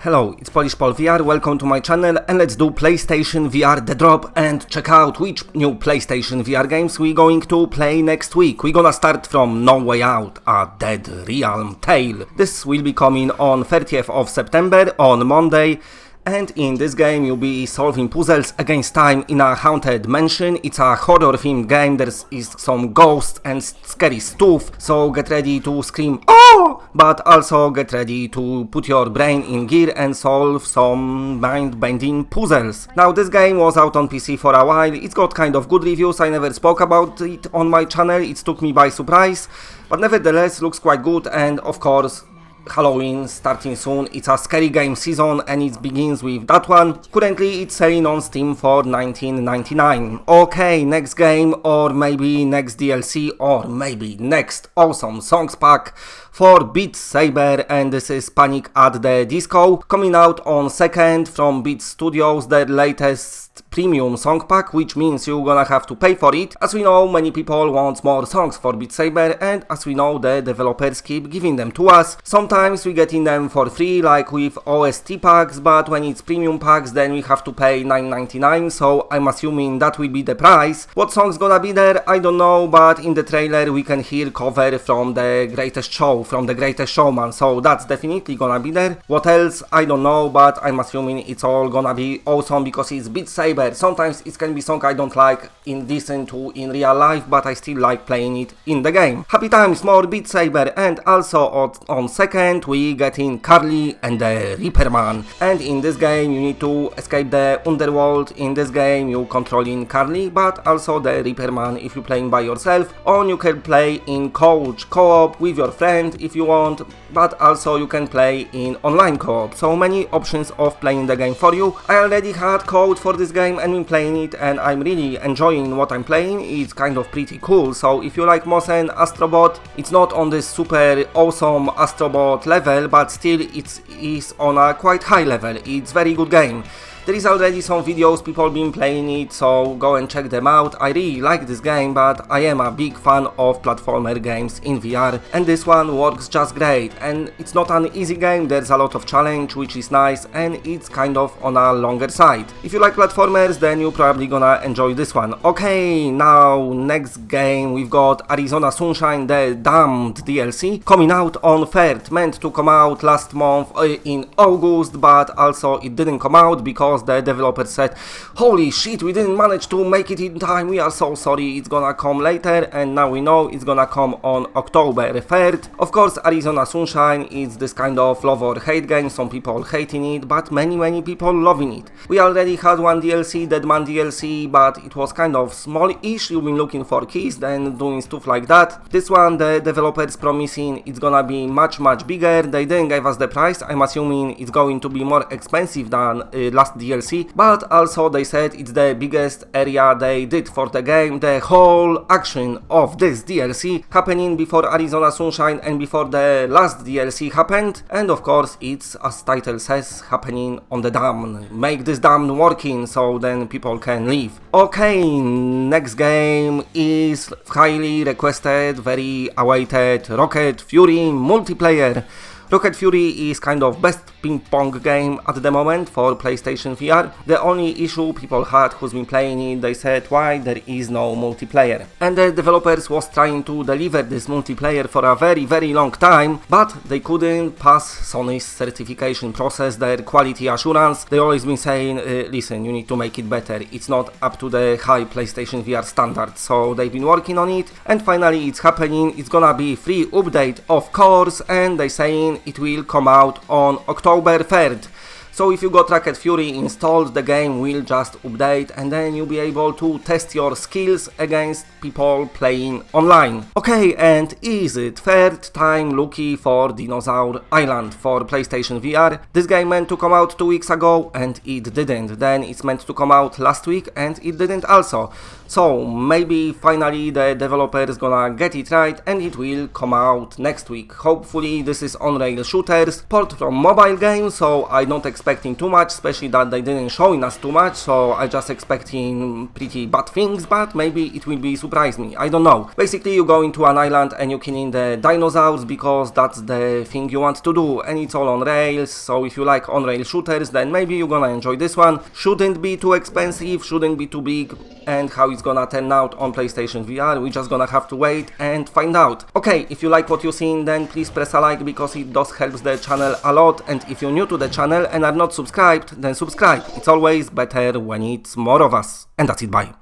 Hello, it's Polish Paul VR, welcome to my channel and let's do PlayStation VR The Drop and check out which new PlayStation VR games we're going to play next week. We're gonna start from No Way Out, a Dead Realm Tale. This will be coming on 30th of September, on Monday. And in this game you'll be solving puzzles against time in a haunted mansion. It's a horror themed game, there is some ghosts and scary stuff, so get ready to scream "Oh!" but also get ready to put your brain in gear and solve some mind-bending puzzles. Now this game was out on PC for a while, it's got kind of good reviews, I never spoke about it on my channel, it took me by surprise, but nevertheless looks quite good. And of course Halloween starting soon, it's a scary game season and it begins with that one. Currently it's selling on Steam for $19.99. Okay, next game, or maybe next DLC, or maybe next awesome songs pack for Beat Saber, and this is Panic at the Disco, coming out on 2nd from Beat Studios, their latest premium song pack, which means you're gonna have to pay for it. As we know, many people want more songs for Beat Saber, and as we know, the developers keep giving them to us. Sometimes we get in them for free, like with OST packs, but when it's premium packs, then we have to pay $9.99, so I'm assuming that will be the price. What song's gonna be there, I don't know, but in the trailer we can hear cover from The Greatest Show, from The Greatest Showman, so that's definitely gonna be there. What else, I don't know, but I'm assuming it's all gonna be awesome because it's Beat Saber. Sometimes it can be song I don't like listen to in real life, but I still like playing it in the game. Happy times, more Beat Saber. And also on 2nd we get in Carly and the REAPERMAN, and in this game you need to escape the underworld. In this game you controlling Carly, but also the REAPERMAN if you're playing by yourself, or you can play in couch co-op with your friend if you want, but also you can play in online co-op, so many options of playing the game for you. I already had code for this game and been playing it, and I'm really enjoying what I'm playing. It's kind of pretty cool, so if you like Mosen Astrobot, it's not on this super awesome Astrobot level, but still it is on a quite high level. It's very good game. There is already some videos, people been playing it, so go and check them out. I really like this game, but I am a big fan of platformer games in VR, and this one works just great. And it's not an easy game, there's a lot of challenge, which is nice, and it's kind of on a longer side. If you like platformers, then you're probably gonna enjoy this one. Okay, now next game we've got Arizona Sunshine, the Damned DLC, coming out on 3rd, meant to come out last month in August, but also it didn't come out because the developer said, holy shit, we didn't manage to make it in time, we are so sorry, it's gonna come later, and now we know it's gonna come on October 3rd. Of course, Arizona Sunshine is this kind of love or hate game, some people hating it, but many people loving it. We already had one DLC, Deadman DLC, but it was kind of small-ish, you've been looking for keys, then doing stuff like that. This one, the developers promising it's gonna be much bigger. They didn't give us the price, I'm assuming it's going to be more expensive than last DLC, but also they said it's the biggest area they did for the game. The whole action of this DLC happening before Arizona Sunshine and before the last DLC happened, and of course it's, as title says, happening on the dam. Make this dam working so then people can leave. Okay, next game is highly requested, very awaited Rocket Fury multiplayer. Rocket Fury is kind of best ping pong game at the moment for PlayStation VR. The only issue people had who's been playing it, they said why there is no multiplayer. And the developers was trying to deliver this multiplayer for a very long time, but they couldn't pass Sony's certification process, their quality assurance. They always been saying, listen, you need to make it better. It's not up to the high PlayStation VR standards. So they've been working on it, and finally it's happening. It's gonna be free update, of course, and they saying it will come out on October 3rd. So if you got Rocket Fury installed, the game will just update and then you'll be able to test your skills against people playing online. Okay, and is it 3rd time lucky for Dinosaur Island for PlayStation VR? This game meant to come out 2 weeks ago and it didn't. Then it's meant to come out last week and it didn't also. So maybe finally the developer is gonna get it right and it will come out next week. Hopefully this is on-rail shooters, port from mobile games, so I don't expect expecting too much, especially that they didn't showing us too much, so I just expecting pretty bad things, but maybe it will be surprise me, I don't know. Basically you go into an island and you kill in the dinosaurs because that's the thing you want to do, and it's all on rails, so if you like on-rail shooters then maybe you're gonna enjoy this one. Shouldn't be too expensive, shouldn't be too big, and how it's gonna turn out on PlayStation VR, we're just gonna have to wait and find out. Okay, if you like what you're seeing then please press a like because it does help the channel a lot, and if you're new to the channel and are not subscribed then subscribe, it's always better when it's more of us. And that's it, bye.